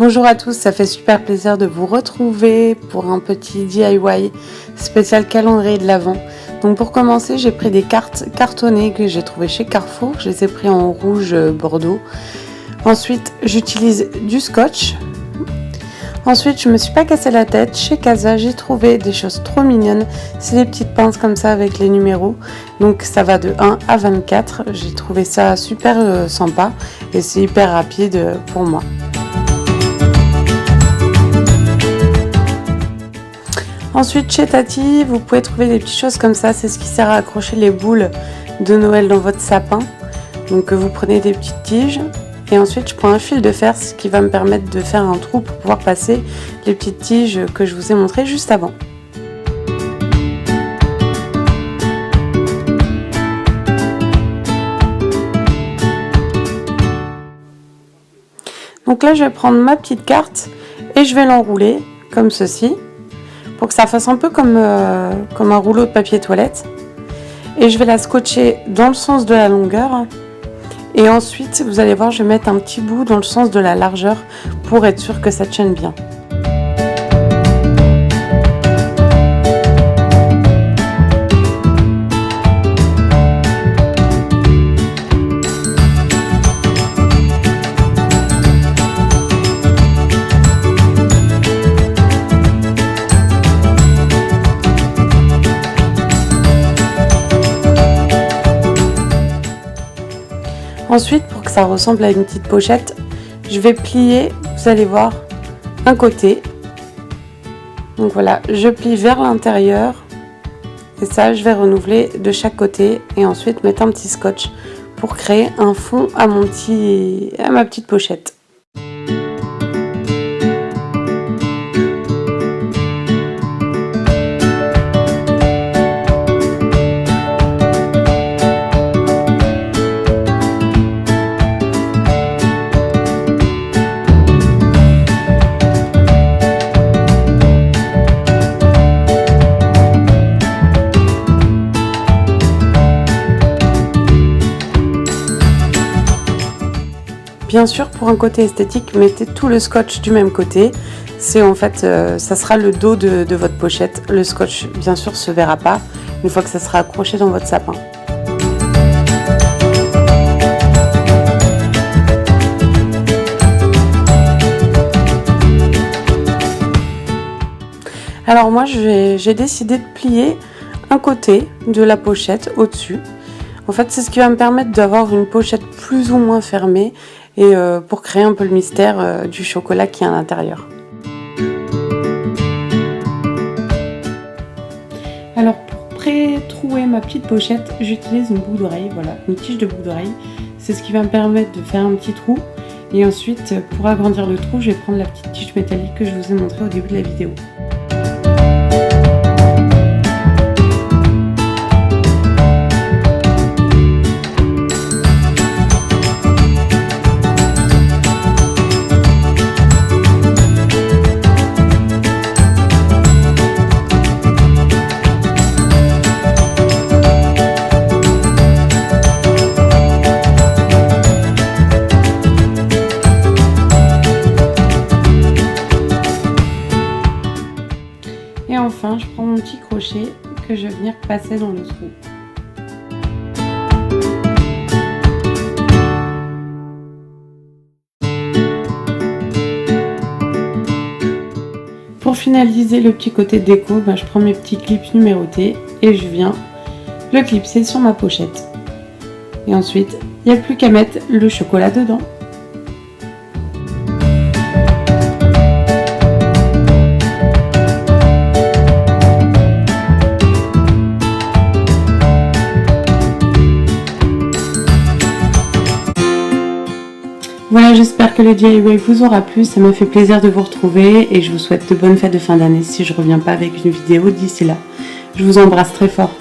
Bonjour à tous, ça fait super plaisir de vous retrouver pour un petit DIY spécial calendrier de l'Avent. Donc pour commencer, j'ai pris des cartes cartonnées que j'ai trouvées chez Carrefour. Je les ai pris en rouge bordeaux. Ensuite, j'utilise du scotch. Ensuite, je me suis pas cassé la tête. Chez Casa, j'ai trouvé des choses trop mignonnes. C'est des petites pinces comme ça avec les numéros. Donc ça va de 1 à 24. J'ai trouvé ça super sympa et c'est hyper rapide pour moi. Ensuite, chez Tati, vous pouvez trouver des petites choses comme ça. C'est ce qui sert à accrocher les boules de Noël dans votre sapin. Donc vous prenez des petites tiges. Et ensuite, je prends un fil de fer, ce qui va me permettre de faire un trou pour pouvoir passer les petites tiges que je vous ai montrées juste avant. Donc là, je vais prendre ma petite carte et je vais l'enrouler comme ceci, pour que ça fasse un peu comme un rouleau de papier toilette. Et je vais la scotcher dans le sens de la longueur. Et ensuite, vous allez voir, je vais mettre un petit bout dans le sens de la largeur pour être sûr que ça tienne bien. Ensuite, pour que ça ressemble à une petite pochette, je vais plier, vous allez voir, un côté. Donc voilà, je plie vers l'intérieur. Et ça, je vais renouveler de chaque côté. Et ensuite, mettre un petit scotch pour créer un fond à ma petite pochette. Bien sûr, pour un côté esthétique, mettez tout le scotch du même côté. C'est en fait, ça sera le dos de votre pochette. Le scotch, bien sûr, se verra pas une fois que ça sera accroché dans votre sapin. Alors moi, j'ai décidé de plier un côté de la pochette au-dessus. En fait, c'est ce qui va me permettre d'avoir une pochette plus ou moins fermée et pour créer un peu le mystère du chocolat qui est à l'intérieur. Alors pour pré-trouer ma petite pochette, j'utilise une boucle d'oreille, voilà, une tige de boucle d'oreille. C'est ce qui va me permettre de faire un petit trou. Et ensuite, pour agrandir le trou, je vais prendre la petite tige métallique que je vous ai montrée au début de la vidéo. Et enfin, je prends mon petit crochet que je vais venir passer dans le trou. Pour finaliser le petit côté déco, je prends mes petits clips numérotés et je viens le clipser sur ma pochette. Et ensuite, il n'y a plus qu'à mettre le chocolat dedans. Voilà, j'espère que le DIY vous aura plu, ça m'a fait plaisir de vous retrouver et je vous souhaite de bonnes fêtes de fin d'année si je reviens pas avec une vidéo d'ici là. Je vous embrasse très fort.